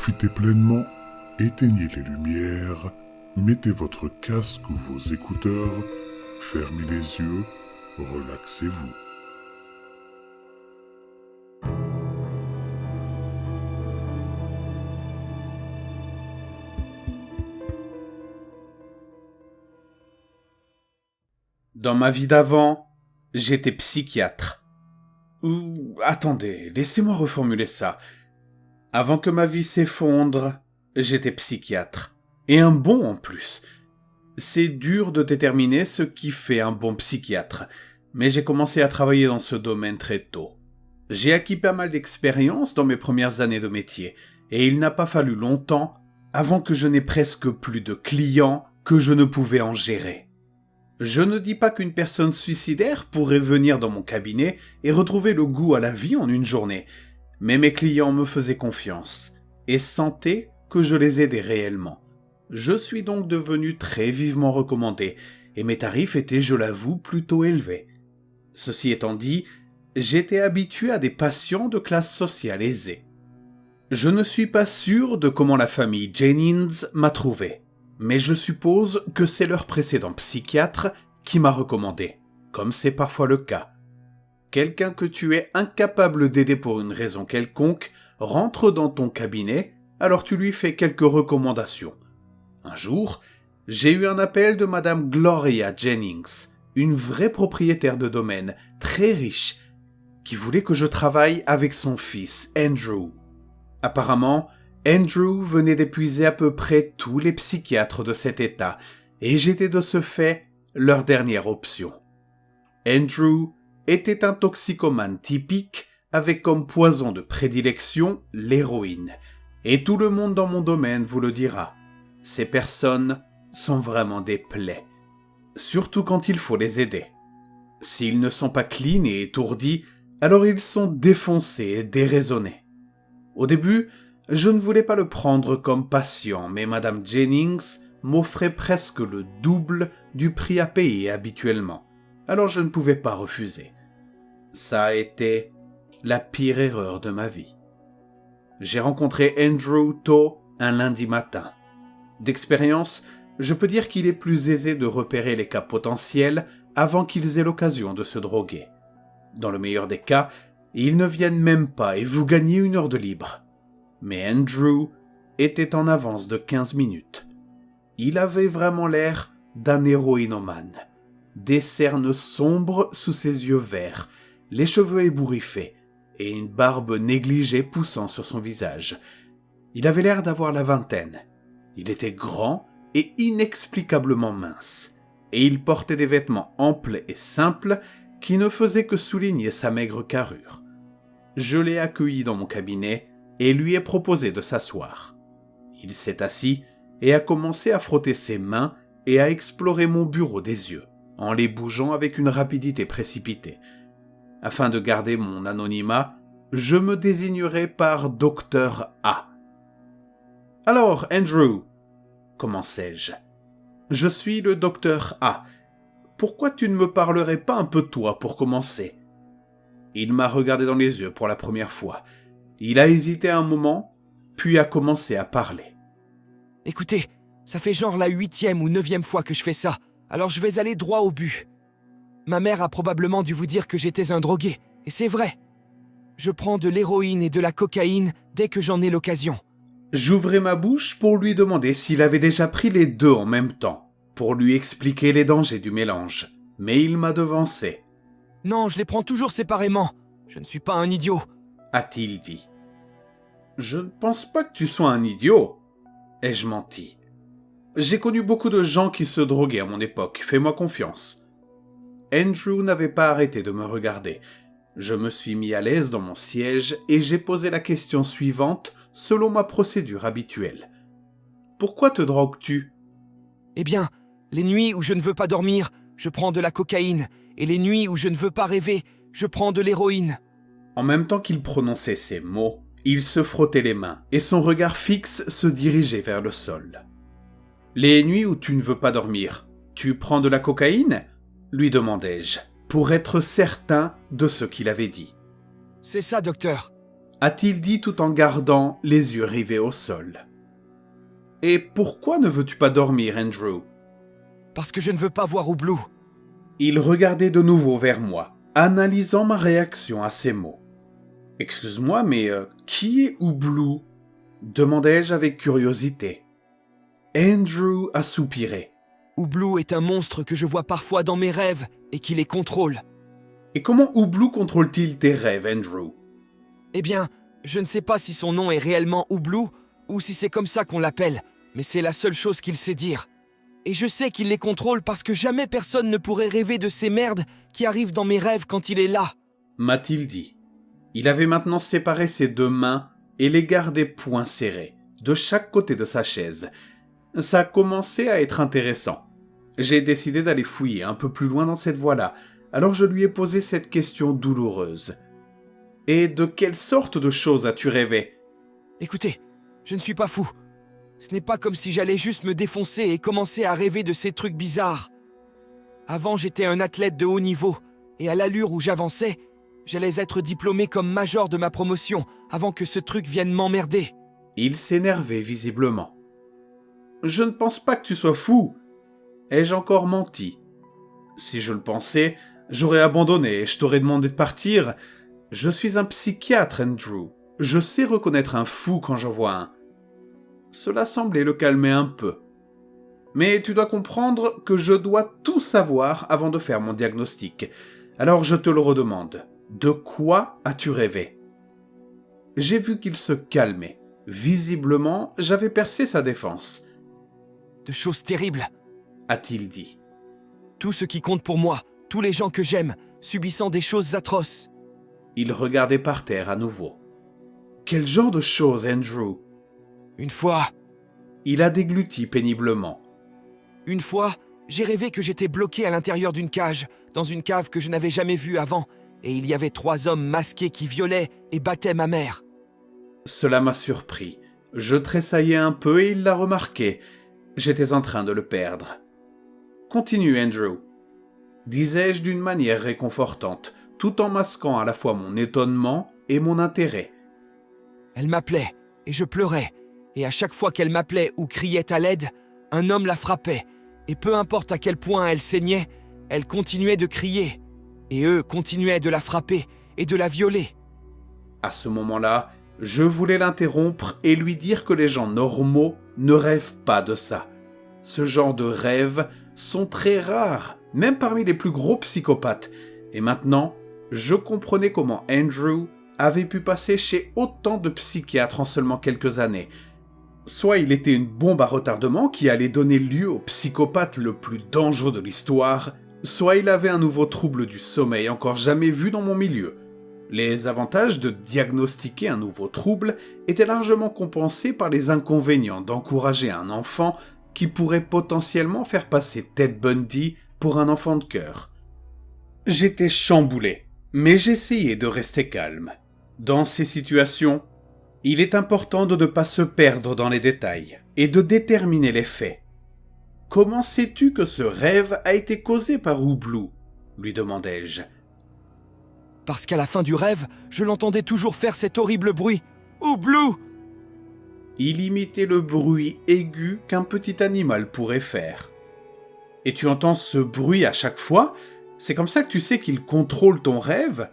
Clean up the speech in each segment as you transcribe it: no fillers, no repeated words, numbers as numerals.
profitez pleinement, éteignez les lumières, mettez votre casque ou vos écouteurs, fermez les yeux, relaxez-vous. Dans ma vie d'avant, j'étais psychiatre. Ou, attendez, laissez-moi reformuler ça. Avant que ma vie s'effondre, j'étais psychiatre. Et un bon en plus. C'est dur de déterminer ce qui fait un bon psychiatre, mais j'ai commencé à travailler dans ce domaine très tôt. J'ai acquis pas mal d'expérience dans mes premières années de métier, et il n'a pas fallu longtemps avant que je n'ai presque plus de clients que je ne pouvais en gérer. Je ne dis pas qu'une personne suicidaire pourrait venir dans mon cabinet et retrouver le goût à la vie en une journée, mais mes clients me faisaient confiance et sentaient que je les aidais réellement. Je suis donc devenu très vivement recommandé et mes tarifs étaient, je l'avoue, plutôt élevés. Ceci étant dit, j'étais habitué à des patients de classe sociale aisée. Je ne suis pas sûr de comment la famille Jennings m'a trouvé. Mais je suppose que c'est leur précédent psychiatre qui m'a recommandé, comme c'est parfois le cas. Quelqu'un que tu es incapable d'aider pour une raison quelconque rentre dans ton cabinet, alors tu lui fais quelques recommandations. Un jour, j'ai eu un appel de Madame Gloria Jennings, une vraie propriétaire de domaine, très riche, qui voulait que je travaille avec son fils, Andrew. Apparemment, Andrew venait d'épuiser à peu près tous les psychiatres de cet état, et j'étais de ce fait leur dernière option. Andrew était un toxicomane typique avec comme poison de prédilection l'héroïne, et tout le monde dans mon domaine vous le dira. Ces personnes sont vraiment des plaies, surtout quand il faut les aider. S'ils ne sont pas clean et étourdis, alors ils sont défoncés et déraisonnés. Au début, je ne voulais pas le prendre comme patient, mais Madame Jennings m'offrait presque le double du prix à payer habituellement, alors je ne pouvais pas refuser. Ça a été la pire erreur de ma vie. J'ai rencontré Andrew tôt un lundi matin. D'expérience, je peux dire qu'il est plus aisé de repérer les cas potentiels avant qu'ils aient l'occasion de se droguer. Dans le meilleur des cas, ils ne viennent même pas et vous gagnez 1 heure de libre. Mais Andrew était en avance de 15 minutes. Il avait vraiment l'air d'un héroïnomane. Des cernes sombres sous ses yeux verts, les cheveux ébouriffés et une barbe négligée poussant sur son visage. Il avait l'air d'avoir la vingtaine. Il était grand et inexplicablement mince. Et il portait des vêtements amples et simples qui ne faisaient que souligner sa maigre carrure. Je l'ai accueilli dans mon cabinet et lui ai proposé de s'asseoir. Il s'est assis et a commencé à frotter ses mains et à explorer mon bureau des yeux, en les bougeant avec une rapidité précipitée. Afin de garder mon anonymat, je me désignerai par Dr. A. « Alors, Andrew, commençai-je. Je suis le Dr. A. Pourquoi tu ne me parlerais pas un peu de toi pour commencer ?» Il m'a regardé dans les yeux pour la première fois. Il a hésité un moment, puis a commencé à parler. « Écoutez, ça fait genre la 8e ou 9e fois que je fais ça, alors je vais aller droit au but. Ma mère a probablement dû vous dire que j'étais un drogué, et c'est vrai. Je prends de l'héroïne et de la cocaïne dès que j'en ai l'occasion. » J'ouvrais ma bouche pour lui demander s'il avait déjà pris les deux en même temps, pour lui expliquer les dangers du mélange, mais il m'a devancé. « Non, je les prends toujours séparément. Je ne suis pas un idiot. » a-t-il dit. « Je ne pense pas que tu sois un idiot, » ai-je menti. J'ai connu beaucoup de gens qui se droguaient à mon époque, fais-moi confiance. Andrew n'avait pas arrêté de me regarder. Je me suis mis à l'aise dans mon siège et j'ai posé la question suivante selon ma procédure habituelle. « Pourquoi te drogues-tu » ? ?»« Eh bien, les nuits où je ne veux pas dormir, je prends de la cocaïne, et les nuits où je ne veux pas rêver, je prends de l'héroïne. » En même temps qu'il prononçait ces mots, il se frottait les mains et son regard fixe se dirigeait vers le sol. « Les nuits où tu ne veux pas dormir, tu prends de la cocaïne ?» lui demandai-je, pour être certain de ce qu'il avait dit. « C'est ça, docteur. » a-t-il dit tout en gardant les yeux rivés au sol. Et pourquoi ne veux-tu pas dormir, Andrew ? Parce que je ne veux pas voir Oublou. Il regardait de nouveau vers moi, analysant ma réaction à ces mots. « Excuse-moi, mais qui est Oublou ?» demandai-je avec curiosité. Andrew a soupiré. Oublou est un monstre que je vois parfois dans mes rêves et qui les contrôle. Et comment Oublou contrôle-t-il tes rêves, Andrew ? Eh bien, je ne sais pas si son nom est réellement Oublou ou si c'est comme ça qu'on l'appelle, mais c'est la seule chose qu'il sait dire. Et je sais qu'il les contrôle parce que jamais personne ne pourrait rêver de ces merdes qui arrivent dans mes rêves quand il est là. M'a-t-il dit. Il avait maintenant séparé ses deux mains et les gardait poings serrés, de chaque côté de sa chaise. Ça commençait à être intéressant. J'ai décidé d'aller fouiller un peu plus loin dans cette voie-là, alors je lui ai posé cette question douloureuse. « Et de quelle sorte de choses as-tu rêvé ?» Écoutez, je ne suis pas fou. Ce n'est pas comme si j'allais juste me défoncer et commencer à rêver de ces trucs bizarres. Avant, j'étais un athlète de haut niveau, et à l'allure où j'avançais, j'allais être diplômé comme major de ma promotion avant que ce truc vienne m'emmerder. Il s'énervait visiblement. « Je ne pense pas que tu sois fou. Ai-je encore menti ? Si je le pensais, j'aurais abandonné et je t'aurais demandé de partir. Je suis un psychiatre, Andrew. Je sais reconnaître un fou quand j'en vois un. » Cela semblait le calmer un peu. « Mais tu dois comprendre que je dois tout savoir avant de faire mon diagnostic. Alors je te le redemande. De quoi as-tu rêvé ?» J'ai vu qu'il se calmait. Visiblement, j'avais percé sa défense. « De choses terribles, » a-t-il dit. Tout ce qui compte pour moi, tous les gens que j'aime, subissant des choses atroces. Il regardait par terre à nouveau. « Quel genre de choses, Andrew ?» Une fois... Il a dégluti péniblement. Une fois, j'ai rêvé que j'étais bloqué à l'intérieur d'une cage, dans une cave que je n'avais jamais vue avant, et il y avait 3 hommes masqués qui violaient et battaient ma mère. Cela m'a surpris. Je tressaillais un peu et il l'a remarqué. J'étais en train de le perdre. « Continue, Andrew. » disais-je d'une manière réconfortante, tout en masquant à la fois mon étonnement et mon intérêt. Elle m'appelait, et je pleurais, et à chaque fois qu'elle m'appelait ou criait à l'aide, un homme la frappait, et peu importe à quel point elle saignait, elle continuait de crier, et eux continuaient de la frapper et de la violer. À ce moment-là, je voulais l'interrompre et lui dire que les gens normaux ne rêvent pas de ça. Ce genre de rêves sont très rares, même parmi les plus gros psychopathes. Et maintenant, je comprenais comment Andrew avait pu passer chez autant de psychiatres en seulement quelques années. Soit il était une bombe à retardement qui allait donner lieu au psychopathe le plus dangereux de l'histoire, soit il avait un nouveau trouble du sommeil encore jamais vu dans mon milieu. Les avantages de diagnostiquer un nouveau trouble étaient largement compensés par les inconvénients d'encourager un enfant qui pourrait potentiellement faire passer Ted Bundy pour un enfant de cœur. J'étais chamboulé, mais j'essayais de rester calme. Dans ces situations, il est important de ne pas se perdre dans les détails et de déterminer les faits. « Comment sais-tu que ce rêve a été causé par Oublou ?» lui demandai-je. Parce qu'à la fin du rêve, je l'entendais toujours faire cet horrible bruit. « Oublou !» Il imitait le bruit aigu qu'un petit animal pourrait faire. « Et tu entends ce bruit à chaque fois ? C'est comme ça que tu sais qu'il contrôle ton rêve ?»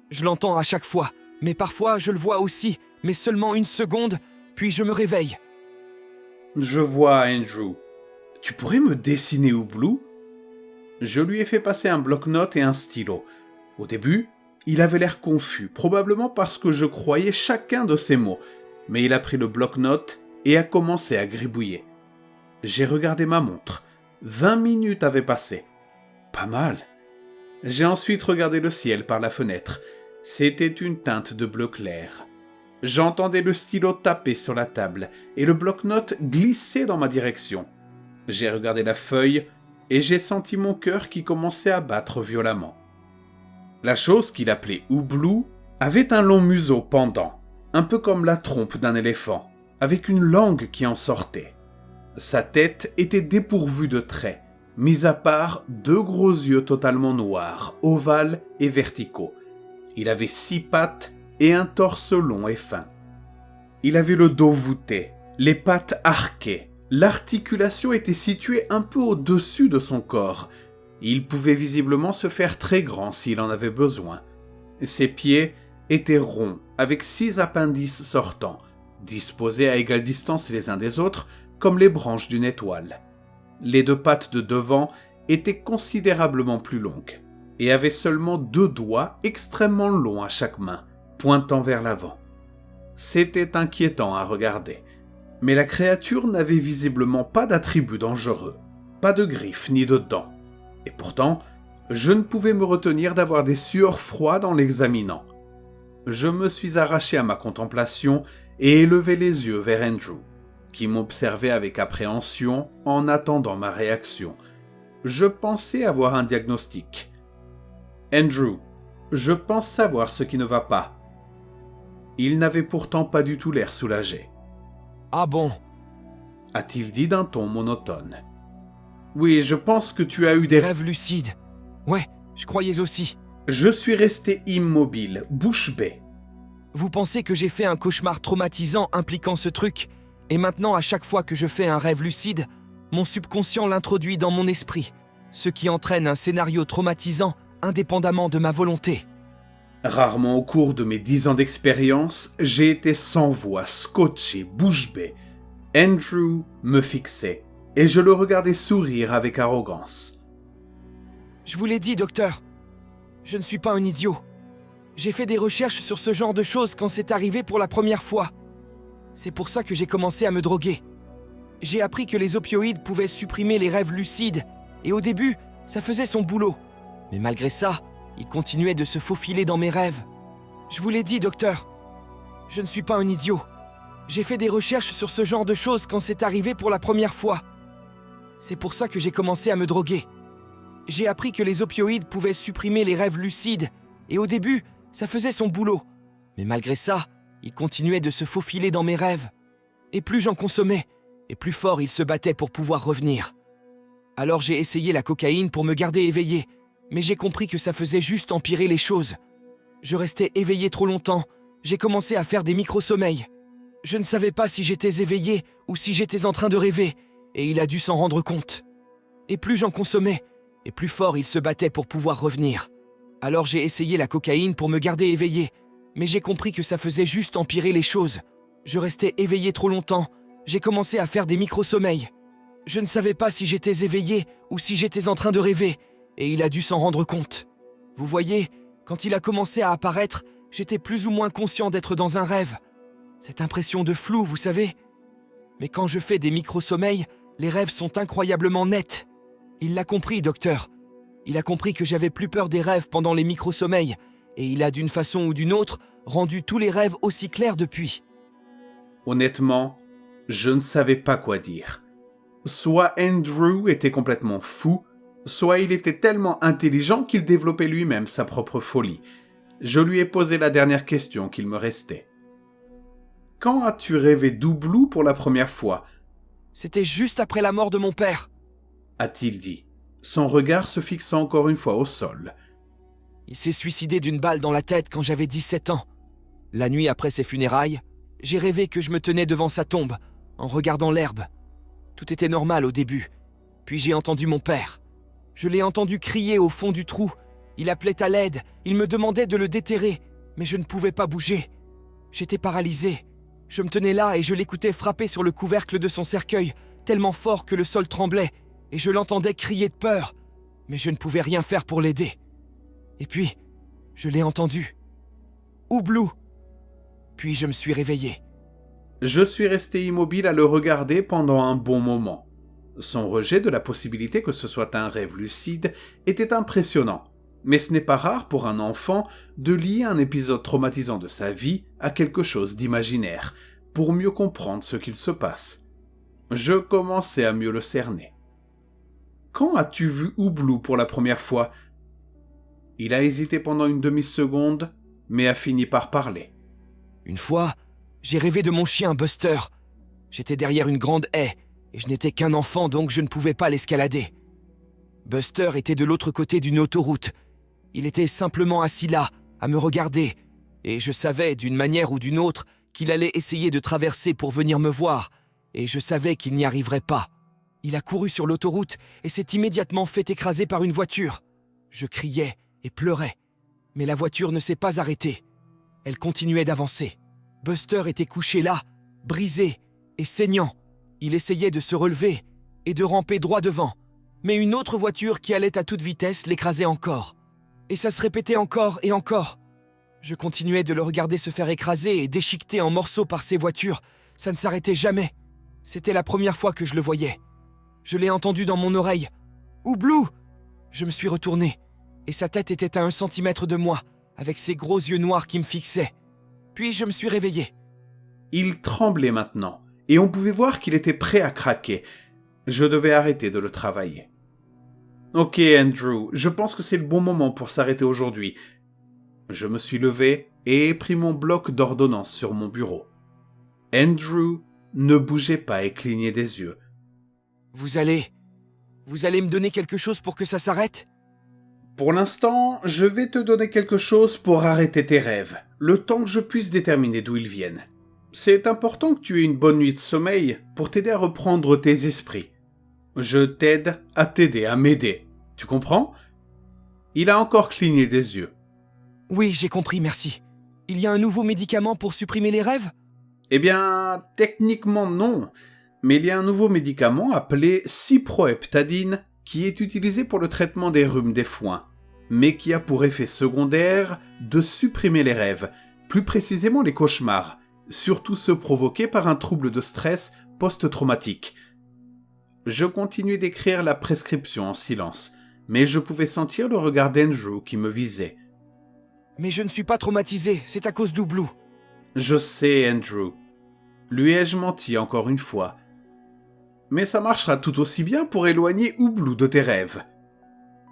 Je l'entends à chaque fois, mais parfois je le vois aussi, mais seulement 1 seconde, puis je me réveille. Je vois, Andrew. Tu pourrais me dessiner Oublou ? Je lui ai fait passer un bloc-notes et un stylo. Au début, il avait l'air confus, probablement parce que je croyais chacun de ses mots, mais il a pris le bloc-notes et a commencé à gribouiller. J'ai regardé ma montre. 20 minutes avaient passé. Pas mal. J'ai ensuite regardé le ciel par la fenêtre. C'était une teinte de bleu clair. J'entendais le stylo taper sur la table et le bloc-notes glisser dans ma direction. J'ai regardé la feuille et j'ai senti mon cœur qui commençait à battre violemment. La chose qu'il appelait Oublou avait un long museau pendant, un peu comme la trompe d'un éléphant, avec une langue qui en sortait. Sa tête était dépourvue de traits, mis à part 2 gros yeux totalement noirs, ovales et verticaux. Il avait 6 pattes et un torse long et fin. Il avait le dos voûté, les pattes arquées. L'articulation était située un peu au-dessus de son corps. Il pouvait visiblement se faire très grand s'il en avait besoin. Ses pieds étaient ronds, avec 6 appendices sortants, disposés à égale distance les uns des autres, comme les branches d'une étoile. Les 2 pattes de devant étaient considérablement plus longues, et avaient seulement 2 doigts extrêmement longs à chaque main, pointant vers l'avant. C'était inquiétant à regarder. Mais la créature n'avait visiblement pas d'attributs dangereux, pas de griffes ni de dents. Et pourtant, je ne pouvais me retenir d'avoir des sueurs froides en l'examinant. Je me suis arraché à ma contemplation et élevé les yeux vers Andrew, qui m'observait avec appréhension en attendant ma réaction. Je pensais avoir un diagnostic. « Andrew, je pense savoir ce qui ne va pas. » Il n'avait pourtant pas du tout l'air soulagé. « Ah bon ?» a-t-il dit d'un ton monotone. « Oui, je pense que tu as eu des rêves lucides. Ouais, je croyais aussi. » Je suis resté immobile, bouche bée. « Vous pensez que j'ai fait un cauchemar traumatisant impliquant ce truc, et maintenant à chaque fois que je fais un rêve lucide, mon subconscient l'introduit dans mon esprit, ce qui entraîne un scénario traumatisant indépendamment de ma volonté. » Rarement au cours de mes 10 ans d'expérience, j'ai été sans voix, scotché, bouche bée. Andrew me fixait, et je le regardais sourire avec arrogance. « Je vous l'ai dit, docteur. Je ne suis pas un idiot. J'ai fait des recherches sur ce genre de choses quand c'est arrivé pour la première fois. C'est pour ça que j'ai commencé à me droguer. J'ai appris que les opioïdes pouvaient supprimer les rêves lucides, et au début, ça faisait son boulot. Mais malgré ça, il continuait de se faufiler dans mes rêves. Je vous l'ai dit, docteur. Je ne suis pas un idiot. J'ai fait des recherches sur ce genre de choses quand c'est arrivé pour la première fois. C'est pour ça que j'ai commencé à me droguer. J'ai appris que les opioïdes pouvaient supprimer les rêves lucides, et au début, ça faisait son boulot. Mais malgré ça, il continuait de se faufiler dans mes rêves. Et plus j'en consommais, et plus fort il se battait pour pouvoir revenir. Alors j'ai essayé la cocaïne pour me garder éveillé, mais j'ai compris que ça faisait juste empirer les choses. Je restais éveillé trop longtemps, j'ai commencé à faire des micro-sommeils. Je ne savais pas si j'étais éveillé ou si j'étais en train de rêver, et il a dû s'en rendre compte. Et plus j'en consommais, et plus fort il se battait pour pouvoir revenir. Alors j'ai essayé la cocaïne pour me garder éveillé, mais j'ai compris que ça faisait juste empirer les choses. Je restais éveillé trop longtemps, j'ai commencé à faire des micro-sommeils. Je ne savais pas si j'étais éveillé ou si j'étais en train de rêver, et il a dû s'en rendre compte. Vous voyez, quand il a commencé à apparaître, j'étais plus ou moins conscient d'être dans un rêve. Cette impression de flou, vous savez. Mais quand je fais des micro-sommeils, les rêves sont incroyablement nets. Il l'a compris, docteur. Il a compris que j'avais plus peur des rêves pendant les micro-sommeils, et il a d'une façon ou d'une autre rendu tous les rêves aussi clairs depuis. Honnêtement, je ne savais pas quoi dire. Soit Andrew était complètement fou, soit il était tellement intelligent qu'il développait lui-même sa propre folie. Je lui ai posé la dernière question qu'il me restait. « Quand as-tu rêvé d'Oublou pour la première fois ?» « C'était juste après la mort de mon père, » a-t-il dit, son regard se fixant encore une fois au sol. Il s'est suicidé d'une balle dans la tête quand j'avais 17 ans. La nuit après ses funérailles, j'ai rêvé que je me tenais devant sa tombe, en regardant l'herbe. Tout était normal au début. Puis j'ai entendu mon père. Je l'ai entendu crier au fond du trou. Il appelait à l'aide, il me demandait de le déterrer, mais je ne pouvais pas bouger. J'étais paralysé. Je me tenais là et je l'écoutais frapper sur le couvercle de son cercueil, tellement fort que le sol tremblait, et je l'entendais crier de peur, mais je ne pouvais rien faire pour l'aider. Et puis, je l'ai entendu. Oublou. Puis je me suis réveillé. Je suis resté immobile à le regarder pendant un bon moment. Son rejet de la possibilité que ce soit un rêve lucide était impressionnant, mais ce n'est pas rare pour un enfant de lier un épisode traumatisant de sa vie à quelque chose d'imaginaire, pour mieux comprendre ce qu'il se passe. Je commençais à mieux le cerner. « Quand as-tu vu Oublou pour la première fois ?» Il a hésité pendant une demi-seconde, mais a fini par parler. « Une fois, j'ai rêvé de mon chien Buster. J'étais derrière une grande haie, et je n'étais qu'un enfant, donc je ne pouvais pas l'escalader. Buster était de l'autre côté d'une autoroute. Il était simplement assis là, à me regarder, Et je savais, d'une manière ou d'une autre, qu'il allait essayer de traverser pour venir me voir, et je savais qu'il n'y arriverait pas. Il a couru sur l'autoroute et s'est immédiatement fait écraser par une voiture. Je criais et pleurais, mais la voiture ne s'est pas arrêtée. Elle continuait d'avancer. Buster était couché là, brisé et saignant. Il essayait de se relever et de ramper droit devant, mais une autre voiture qui allait à toute vitesse l'écrasait encore. Et ça se répétait encore et encore. Je continuais de le regarder se faire écraser et déchiqueter en morceaux par ces voitures. Ça ne s'arrêtait jamais. C'était la première fois que je le voyais. Je l'ai entendu dans mon oreille. « Oublou !» Je me suis retourné, et sa tête était à 1 centimètre de moi, avec ses gros yeux noirs qui me fixaient. Puis je me suis réveillé. Il tremblait maintenant, et on pouvait voir qu'il était prêt à craquer. Je devais arrêter de le travailler. « Ok, Andrew, je pense que c'est le bon moment pour s'arrêter aujourd'hui. » Je me suis levé et ai pris mon bloc d'ordonnance sur mon bureau. Andrew ne bougeait pas et clignait des yeux. « Vous allez me donner quelque chose pour que ça s'arrête ?» Pour l'instant, je vais te donner quelque chose pour arrêter tes rêves, le temps que je puisse déterminer d'où ils viennent. C'est important que tu aies une bonne nuit de sommeil pour t'aider à reprendre tes esprits. Je t'aide à t'aider à m'aider. Tu comprends ? Il a encore cligné des yeux. Oui, j'ai compris, merci. Il y a un nouveau médicament pour supprimer les rêves ? Eh bien, techniquement non, mais il y a un nouveau médicament appelé cyproheptadine qui est utilisé pour le traitement des rhumes des foins, mais qui a pour effet secondaire de supprimer les rêves, plus précisément les cauchemars, surtout ceux provoqués par un trouble de stress post-traumatique. Je continuais d'écrire la prescription en silence, mais je pouvais sentir le regard d'Andrew qui me visait. « Mais je ne suis pas traumatisé, c'est à cause d'Oublou. » Je sais, Andrew. Lui ai-je menti encore une fois ? Mais ça marchera tout aussi bien pour éloigner Oublou de tes rêves.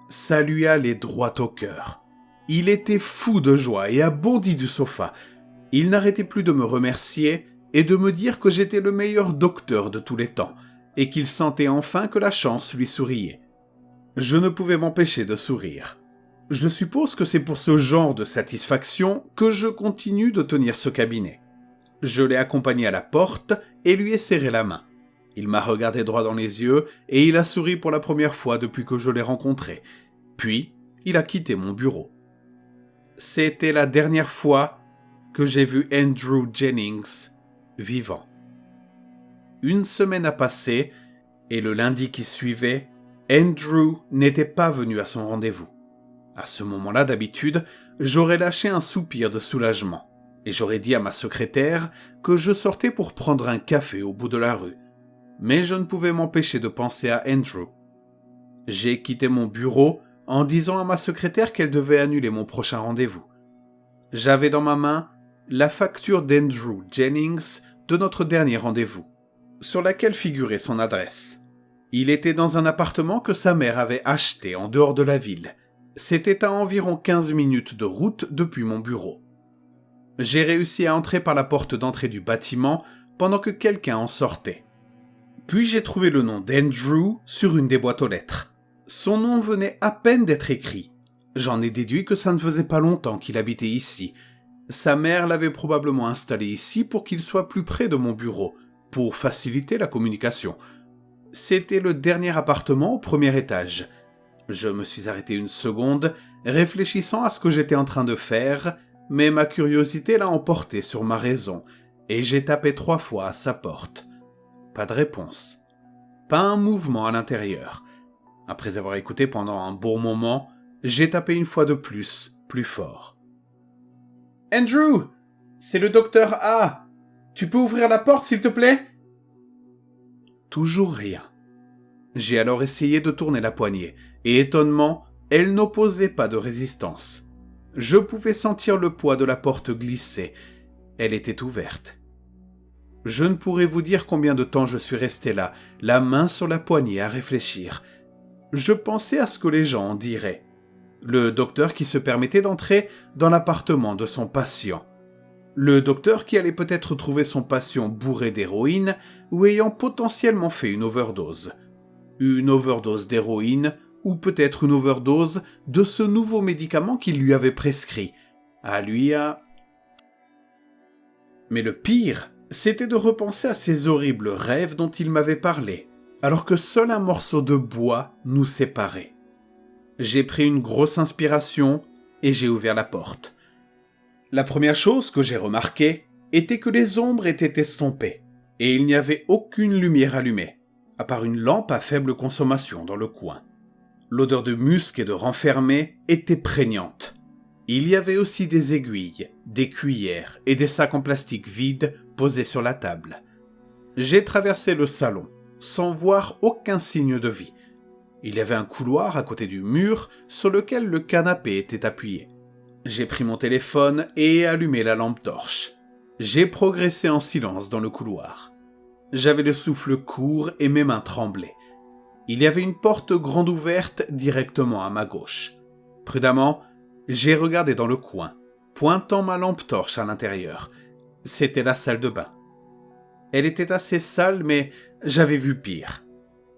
Ça lui allait droit au cœur. Il était fou de joie et a bondi du sofa. Il n'arrêtait plus de me remercier et de me dire que j'étais le meilleur docteur de tous les temps et qu'il sentait enfin que la chance lui souriait. Je ne pouvais m'empêcher de sourire. Je suppose que c'est pour ce genre de satisfaction que je continue de tenir ce cabinet. Je l'ai accompagné à la porte et lui ai serré la main. Il m'a regardé droit dans les yeux et il a souri pour la première fois depuis que je l'ai rencontré. Puis, il a quitté mon bureau. C'était la dernière fois que j'ai vu Andrew Jennings vivant. 1 semaine a passé et le lundi qui suivait, Andrew n'était pas venu à son rendez-vous. À ce moment-là, d'habitude, j'aurais lâché un soupir de soulagement et j'aurais dit à ma secrétaire que je sortais pour prendre un café au bout de la rue. Mais je ne pouvais m'empêcher de penser à Andrew. J'ai quitté mon bureau en disant à ma secrétaire qu'elle devait annuler mon prochain rendez-vous. J'avais dans ma main la facture d'Andrew Jennings de notre dernier rendez-vous, sur laquelle figurait son adresse. Il était dans un appartement que sa mère avait acheté en dehors de la ville. C'était à environ 15 minutes de route depuis mon bureau. J'ai réussi à entrer par la porte d'entrée du bâtiment pendant que quelqu'un en sortait. Puis j'ai trouvé le nom d'Andrew sur une des boîtes aux lettres. Son nom venait à peine d'être écrit. J'en ai déduit que ça ne faisait pas longtemps qu'il habitait ici. Sa mère l'avait probablement installé ici pour qu'il soit plus près de mon bureau, pour faciliter la communication. C'était le dernier appartement au 1er étage. Je me suis arrêté 1 seconde, réfléchissant à ce que j'étais en train de faire, mais ma curiosité l'a emporté sur ma raison, et j'ai tapé 3 fois à sa porte. Pas de réponse. Pas un mouvement à l'intérieur. Après avoir écouté pendant un bon moment, j'ai tapé 1 fois de plus fort. « Andrew, c'est le docteur A. Tu peux ouvrir la porte, s'il te plaît ?» Toujours rien. J'ai alors essayé de tourner la poignée, et étonnement, elle n'opposait pas de résistance. Je pouvais sentir le poids de la porte glisser. Elle était ouverte. Je ne pourrais vous dire combien de temps je suis resté là, la main sur la poignée à réfléchir. Je pensais à ce que les gens en diraient. Le docteur qui se permettait d'entrer dans l'appartement de son patient. Le docteur qui allait peut-être trouver son patient bourré d'héroïne ou ayant potentiellement fait une overdose. Une overdose d'héroïne ou peut-être une overdose de ce nouveau médicament qu'il lui avait prescrit. À lui Mais le pire, c'était de repenser à ces horribles rêves dont il m'avait parlé, alors que seul un morceau de bois nous séparait. J'ai pris une grosse inspiration et j'ai ouvert la porte. La première chose que j'ai remarquée était que les ombres étaient estompées et il n'y avait aucune lumière allumée, à part une lampe à faible consommation dans le coin. L'odeur de musc et de renfermé était prégnante. Il y avait aussi des aiguilles, des cuillères et des sacs en plastique vides posés sur la table. J'ai traversé le salon, sans voir aucun signe de vie. Il y avait un couloir à côté du mur sur lequel le canapé était appuyé. J'ai pris mon téléphone et allumé la lampe torche. J'ai progressé en silence dans le couloir. J'avais le souffle court et mes mains tremblaient. Il y avait une porte grande ouverte directement à ma gauche. Prudemment, j'ai regardé dans le coin, pointant ma lampe torche à l'intérieur. C'était la salle de bain. Elle était assez sale, mais j'avais vu pire.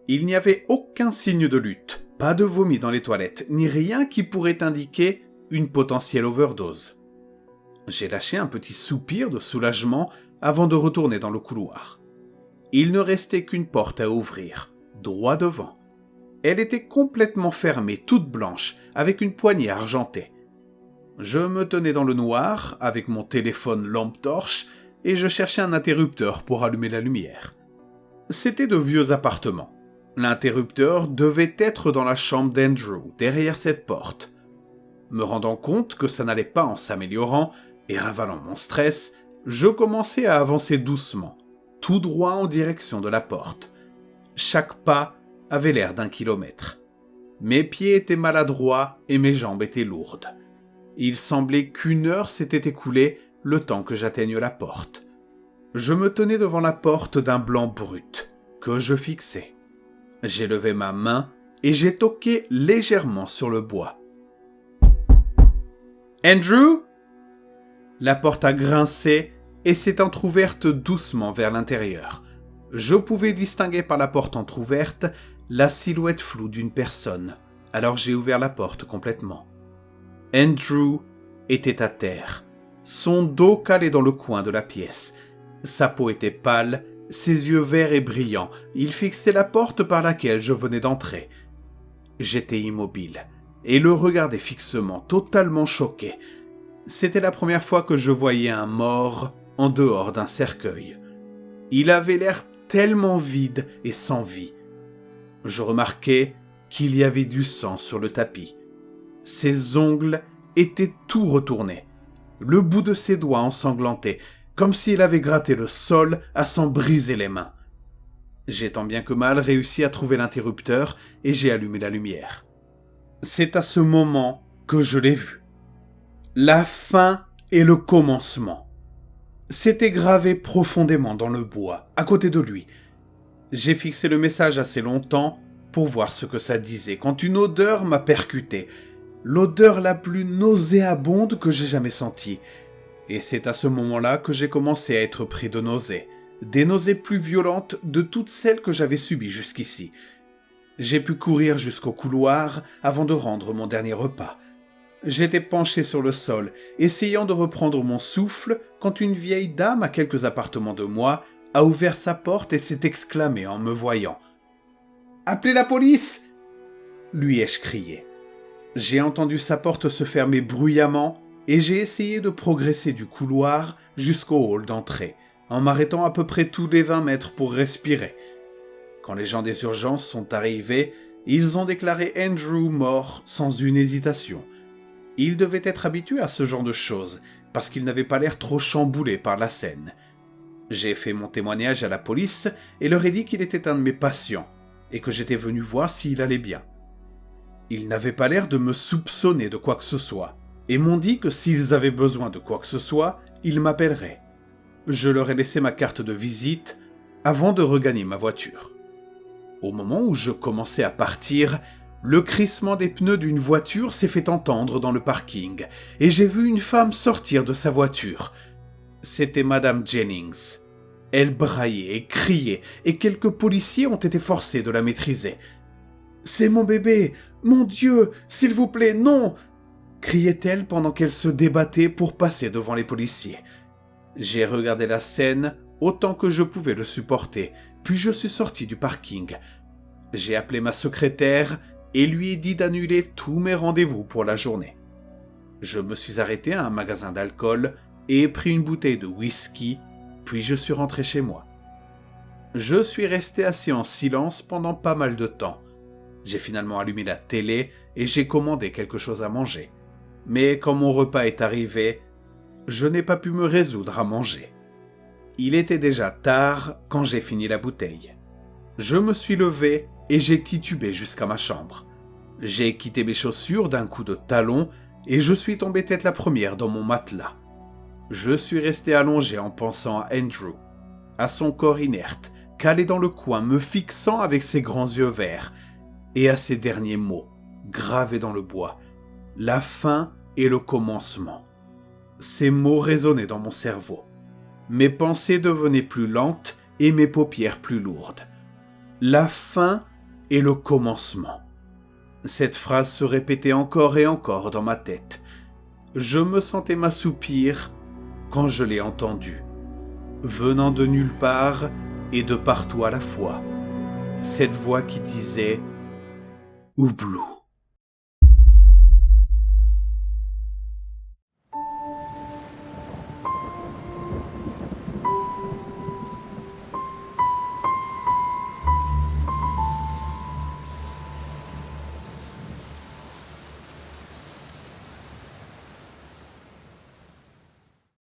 Il n'y avait aucun signe de lutte, pas de vomi dans les toilettes, ni rien qui pourrait indiquer une potentielle overdose. J'ai lâché un petit soupir de soulagement avant de retourner dans le couloir. Il ne restait qu'une porte à ouvrir, droit devant. Elle était complètement fermée, toute blanche, avec une poignée argentée. Je me tenais dans le noir, avec mon téléphone lampe torche, et je cherchais un interrupteur pour allumer la lumière. C'étaient de vieux appartements. L'interrupteur devait être dans la chambre d'Andrew, derrière cette porte. Me rendant compte que ça n'allait pas en s'améliorant, et ravalant mon stress, je commençais à avancer doucement, tout droit en direction de la porte. Chaque pas avait l'air d'1 kilomètre. Mes pieds étaient maladroits et mes jambes étaient lourdes. Il semblait qu'1 heure s'était écoulée le temps que j'atteigne la porte. Je me tenais devant la porte d'un blanc brut, que je fixais. J'ai levé ma main et j'ai toqué légèrement sur le bois. « Andrew ?» La porte a grincé et s'est entr'ouverte doucement vers l'intérieur. Je pouvais distinguer par la porte entr'ouverte la silhouette floue d'une personne, alors j'ai ouvert la porte complètement. Andrew était à terre, son dos calé dans le coin de la pièce. Sa peau était pâle, ses yeux verts et brillants. Il fixait la porte par laquelle je venais d'entrer. J'étais immobile et le regardais fixement, totalement choqué. C'était la première fois que je voyais un mort en dehors d'un cercueil. Il avait l'air tellement vide et sans vie. Je remarquai qu'il y avait du sang sur le tapis. Ses ongles étaient tout retournés, le bout de ses doigts ensanglanté, comme s'il avait gratté le sol à s'en briser les mains. J'ai tant bien que mal réussi à trouver l'interrupteur et j'ai allumé la lumière. C'est à ce moment que je l'ai vu. La fin et le commencement. C'était gravé profondément dans le bois, à côté de lui. J'ai fixé le message assez longtemps pour voir ce que ça disait, quand une odeur m'a percuté. L'odeur la plus nauséabonde que j'ai jamais sentie. Et c'est à ce moment-là que j'ai commencé à être pris de nausées. Des nausées plus violentes de toutes celles que j'avais subies jusqu'ici. J'ai pu courir jusqu'au couloir avant de rendre mon dernier repas. J'étais penché sur le sol, essayant de reprendre mon souffle, quand une vieille dame à quelques appartements de moi a ouvert sa porte et s'est exclamée en me voyant. « Appelez la police !» lui ai-je crié. J'ai entendu sa porte se fermer bruyamment et j'ai essayé de progresser du couloir jusqu'au hall d'entrée, en m'arrêtant à peu près tous les 20 mètres pour respirer. Quand les gens des urgences sont arrivés, ils ont déclaré Andrew mort sans une hésitation. Il devait être habitué à ce genre de choses, parce qu'il n'avait pas l'air trop chamboulé par la scène. J'ai fait mon témoignage à la police et leur ai dit qu'il était un de mes patients, et que j'étais venu voir s'il allait bien. Ils n'avaient pas l'air de me soupçonner de quoi que ce soit, et m'ont dit que s'ils avaient besoin de quoi que ce soit, ils m'appelleraient. Je leur ai laissé ma carte de visite avant de regagner ma voiture. Au moment où je commençais à partir, le crissement des pneus d'une voiture s'est fait entendre dans le parking, et j'ai vu une femme sortir de sa voiture. C'était Madame Jennings. Elle braillait et criait, et quelques policiers ont été forcés de la maîtriser. « C'est mon bébé! Mon Dieu! S'il vous plaît, non !» criait-elle pendant qu'elle se débattait pour passer devant les policiers. J'ai regardé la scène autant que je pouvais le supporter, puis je suis sorti du parking. J'ai appelé ma secrétaire et lui ai dit d'annuler tous mes rendez-vous pour la journée. Je me suis arrêté à un magasin d'alcool et ai pris une bouteille de whisky, puis je suis rentré chez moi. Je suis resté assis en silence pendant pas mal de temps. J'ai finalement allumé la télé et j'ai commandé quelque chose à manger. Mais quand mon repas est arrivé, je n'ai pas pu me résoudre à manger. Il était déjà tard quand j'ai fini la bouteille. Je me suis levé et j'ai titubé jusqu'à ma chambre. J'ai quitté mes chaussures d'un coup de talon et je suis tombé tête la première dans mon matelas. Je suis resté allongé en pensant à Andrew, à son corps inerte, calé dans le coin, me fixant avec ses grands yeux verts, et à ces derniers mots, gravés dans le bois, la fin et le commencement. Ces mots résonnaient dans mon cerveau. Mes pensées devenaient plus lentes et mes paupières plus lourdes. La fin et le commencement. Cette phrase se répétait encore et encore dans ma tête. Je me sentais m'assoupir quand je l'ai entendue, venant de nulle part et de partout à la fois. Cette voix qui disait « Oublou ».